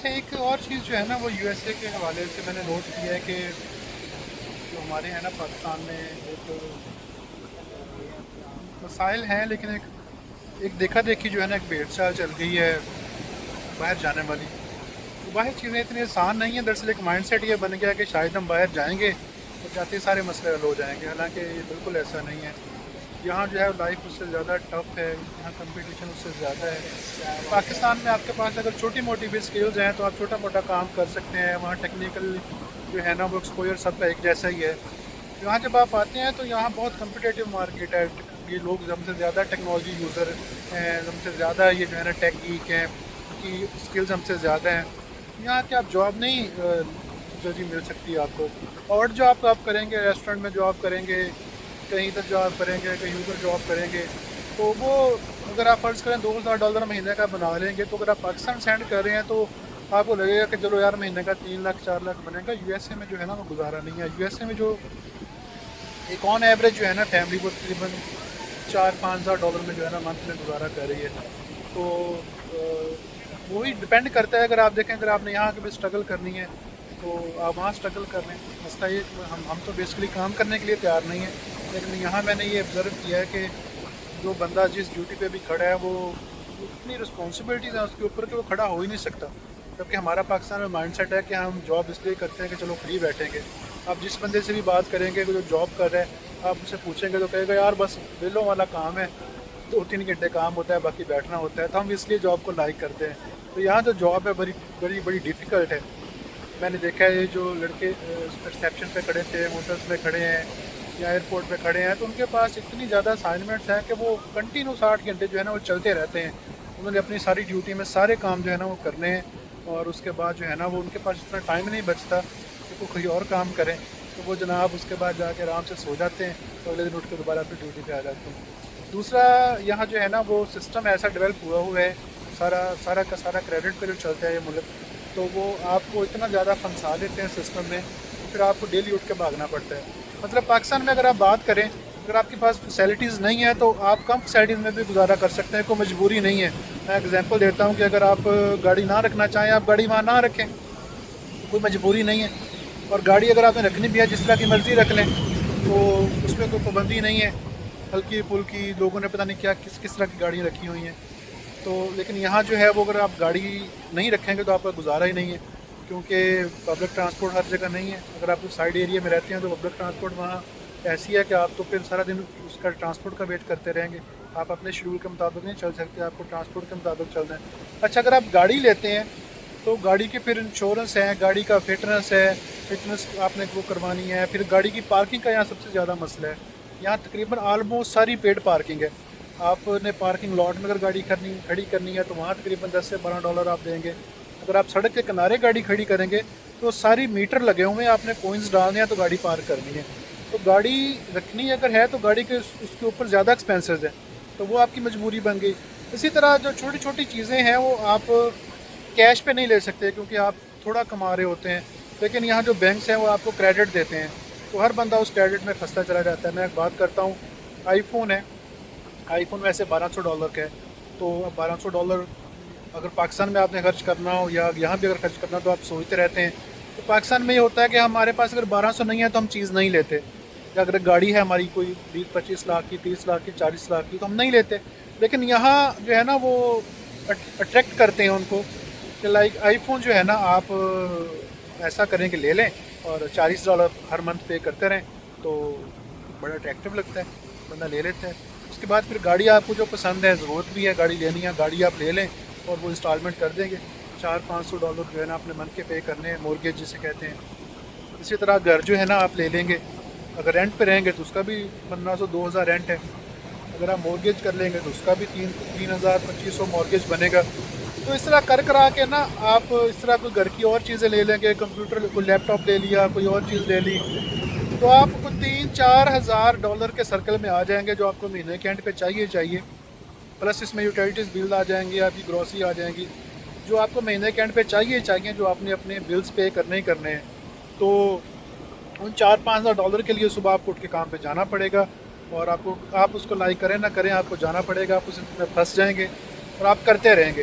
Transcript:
اچھا ایک اور چیز جو ہے نا وہ یو ایس اے کے حوالے سے میں نے نوٹ کیا ہے کہ جو ہمارے ہیں نا پاکستان میں ایک مسائل ہیں، لیکن ایک دیکھا دیکھی جو ہے نا ایک بھیڑ چال چل گئی ہے باہر جانے والی. تو باہر چیزیں اتنی آسان نہیں ہیں. دراصل ایک مائنڈ سیٹ یہ بن گیا کہ شاید ہم باہر جائیں گے اور جاتے ہی سارے مسئلے حل ہو جائیں گے، حالانکہ یہ بالکل ایسا نہیں ہے. یہاں جو ہے لائف اس سے زیادہ ٹف ہے، یہاں کمپٹیشن اس سے زیادہ ہے. پاکستان میں آپ کے پاس اگر چھوٹی موٹی بھی اسکلز ہیں تو آپ چھوٹا موٹا کام کر سکتے ہیں. وہاں ٹیکنیکل جو ہے نا وہ ایکسپوئر سب کا ایک جیسا ہی ہے. یہاں جب آپ آتے ہیں تو یہاں بہت کمپٹیٹیو مارکیٹ ہے. یہ لوگ ہم سے زیادہ ٹیکنالوجی یوزر ہیں، ہم سے زیادہ یہ جو ہے نا ٹیک گیک ہیں، ان کی اسکلز ہم سے زیادہ ہیں. یہاں کی آپ جاب نہیں جلدی مل سکتی آپ کو. اور جو آپ کریں گے ریسٹورینٹ میں جاب کریں گے، کہیں ادھر جاب کریں گے، کہیں ادھر جاب کریں گے، تو وہ اگر آپ فرض کریں $2,000 مہینے کا بنا لیں گے تو اگر آپ پاکستان سینڈ کر رہے ہیں تو آپ کو لگے گا کہ چلو یار مہینے کا 3 لاکھ 4 لاکھ بنے گا. یو ایس اے میں جو ہے نا وہ گزارا نہیں ہے. یو ایس اے میں جو ایک آن ایوریج جو ہے نا فیملی کو تقریباً $4-5 ہزار میں جو ہے نا منتھ میں گزارا کر رہی ہے. تو وہی ڈپینڈ کرتا ہے. اگر آپ دیکھیں اگر آپ نے یہاں کی بھی اسٹرگل کرنی ہے تو آپ وہاں اسٹرگل کر لیں. مسئلہ یہ کہ ہم تو بیسکلی کام کرنے کے لیے تیار نہیں ہیں، لیکن یہاں میں نے یہ آبزرو کیا ہے کہ جو بندہ جس ڈیوٹی پہ بھی کھڑا ہے وہ اتنی رسپانسبلٹیز ہیں اس کے اوپر کہ وہ کھڑا ہو ہی نہیں سکتا. جبکہ ہمارا پاکستان میں مائنڈ سیٹ ہے کہ ہم جاب اس لیے کرتے ہیں کہ چلو فری بیٹھیں گے. آپ جس بندے سے بھی بات کریں گے جو جاب کر رہا ہے، آپ اسے پوچھیں گے تو کہے گا یار بس ویلوں والا کام ہے، 2-3 گھنٹے کام ہوتا ہے باقی بیٹھنا ہوتا ہے. تو ہم اس لیے جاب کو لائک کرتے ہیں. تو یہاں جو جاب ہے بڑی بڑی بڑی ڈیفیکلٹ ہے. میں نے دیکھا ہے یہ جو لڑکے ریسیپشن پہ کھڑے تھے، ہوٹلس پہ کھڑے ہیں یا ایئرپورٹ پہ کھڑے ہیں، تو ان کے پاس اتنی زیادہ اسائنمنٹس ہیں کہ وہ کنٹینیو 60 گھنٹے جو ہے نا وہ چلتے رہتے ہیں. انہوں نے اپنی ساری ڈیوٹی میں سارے کام جو ہے نا وہ کرنے ہیں، اور اس کے بعد جو ہے نا وہ ان کے پاس اتنا ٹائم نہیں بچتا کہ وہ کوئی اور کام کریں. تو وہ جناب اس کے بعد جا کے آرام سے سو جاتے ہیں، تو اگلے دن اٹھ کے دوبارہ پھر ڈیوٹی پہ آ جاتے ہیں. دوسرا یہاں جو ہے نا وہ سسٹم ایسا ڈیولپ ہوا ہے، سارا سارا کا سارا کریڈٹ پہ جو چلتا ہے یہ ملک، تو وہ آپ کو اتنا زیادہ پھنسا دیتے ہیں سسٹم میں کہ پھر آپ کو ڈیلی اٹھ کے بھاگنا پڑتا ہے. مطلب پاکستان میں اگر آپ بات کریں، اگر آپ کے پاس فیسلٹیز نہیں ہیں تو آپ کم فیسلٹیز میں بھی گزارا کر سکتے ہیں، کوئی مجبوری نہیں ہے. میں ایگزامپل دیتا ہوں کہ اگر آپ گاڑی نہ رکھنا چاہیں آپ گاڑی وہاں نہ رکھیں، کوئی مجبوری نہیں ہے. اور گاڑی اگر آپ نے رکھنی بھی ہے جس طرح کی مرضی رکھ لیں، تو اس میں کوئی پابندی نہیں ہے. ہلکی پھلکی لوگوں نے پتہ نہیں کیا کس کس طرح کی گاڑیاں رکھی ہوئی ہیں. تو لیکن یہاں جو ہے وہ اگر آپ گاڑی نہیں رکھیں گے تو آپ کا گزارا ہی نہیں ہے، کیونکہ پبلک ٹرانسپورٹ ہر جگہ نہیں ہے. اگر آپ سائڈ ایریا میں رہتے ہیں تو پبلک ٹرانسپورٹ وہاں ایسی ہے کہ آپ تو پھر سارا دن اس کا ٹرانسپورٹ کا ویٹ کرتے رہیں گے. آپ اپنے شیڈول کے مطابق نہیں چل سکتے، آپ کو ٹرانسپورٹ کے مطابق چلنا ہے. اچھا اگر آپ گاڑی لیتے ہیں تو گاڑی کے پھر انشورنس ہے، گاڑی کا فٹنس ہے، فٹنس آپ نے وہ کروانی ہے. پھر گاڑی کی پارکنگ کا یہاں سب سے زیادہ مسئلہ ہے. یہاں تقریباً آلموسٹ ساری پیڈ پارکنگ ہے. آپ نے پارکنگ لاٹ میں اگر گاڑی کھڑی کرنی ہے تو وہاں تقریباً $10 سے $12 آپ دیں گے. اگر آپ سڑک کے کنارے گاڑی کھڑی کریں گے تو ساری میٹر لگے ہوئے ہیں، آپ نے کوئنز ڈالنے ہیں تو گاڑی پارک کرنی ہے. تو گاڑی رکھنی اگر ہے تو گاڑی کے اس کے اوپر زیادہ ایکسپینسز ہیں، تو وہ آپ کی مجبوری بن گئی. اسی طرح جو چھوٹی چھوٹی چیزیں ہیں وہ آپ کیش پہ نہیں لے سکتے کیونکہ آپ تھوڑا کما رہے ہوتے ہیں. لیکن یہاں جو بینکس ہیں وہ آپ کو کریڈٹ دیتے ہیں، تو ہر بندہ اس کریڈٹ میں پھنستا چلا جاتا ہے. میں ایک بات کرتا ہوں، آئی فون ہے، آئی فون ویسے $1,200 کا ہے. تو اب $1,200 اگر پاکستان میں آپ نے خرچ کرنا ہو یا یہاں بھی اگر خرچ کرنا ہو تو آپ سوچتے رہتے ہیں. تو پاکستان میں یہ ہوتا ہے کہ ہمارے پاس اگر 1200 نہیں ہے تو ہم چیز نہیں لیتے. یا اگر گاڑی ہے ہماری کوئی 20-25 لاکھ کی، 30 لاکھ کی، 40 لاکھ کی، تو ہم نہیں لیتے. لیکن یہاں جو ہے نا وہ اٹریکٹ کرتے ہیں ان کو کہ لائک آئی فون جو ہے نا آپ ایسا کریں کہ لے لیں اور $40 ہر منتھ پے کرتے رہیں، تو بڑا اٹریکٹیو لگتا ہے، بندہ لے لیتا ہے. اس کے بعد پھر گاڑی آپ کو جو پسند ہے، ضرورت بھی ہے گاڑی لینی ہے، گاڑی آپ لے لیں اور وہ انسٹالمنٹ کر دیں گے. $400-500 جو ہے نا اپنے منتھ کے پے کرنے ہیں، مورگیج جسے کہتے ہیں. اسی طرح گھر جو ہے نا آپ لے لیں گے، اگر رینٹ پہ رہیں گے تو اس کا بھی 1500-2000 رینٹ ہے. اگر آپ مورگیج کر لیں گے تو اس کا بھی 3000-2500 مورگیج بنے گا. تو اس طرح کرا کے نا آپ اس طرح کوئی گھر کی اور چیزیں لے لیں گے، کمپیوٹر کوئی لیپ ٹاپ لے لیا، کوئی اور چیز لے لی، تو آپ کو $3-4 ہزار کے سرکل میں آ جائیں گے جو آپ کو مہینے کے اینڈ پہ چاہیے. پلس اس میں یوٹیلیٹیز بل آ جائیں گی، آپ کی گروسری آ جائیں گی، جو آپ کو مہینے کے اینڈ پہ چاہیے، جو آپ نے اپنے بلز پے کرنے ہی کرنے ہیں. تو ان $4-5 ہزار کے لیے صبح آپ کو اٹھ کے کام پہ جانا پڑے گا، اور آپ اس کو لائک کریں نہ کریں آپ کو جانا پڑے گا. آپ اس میں پھنس جائیں گے اور آپ کرتے رہیں گے.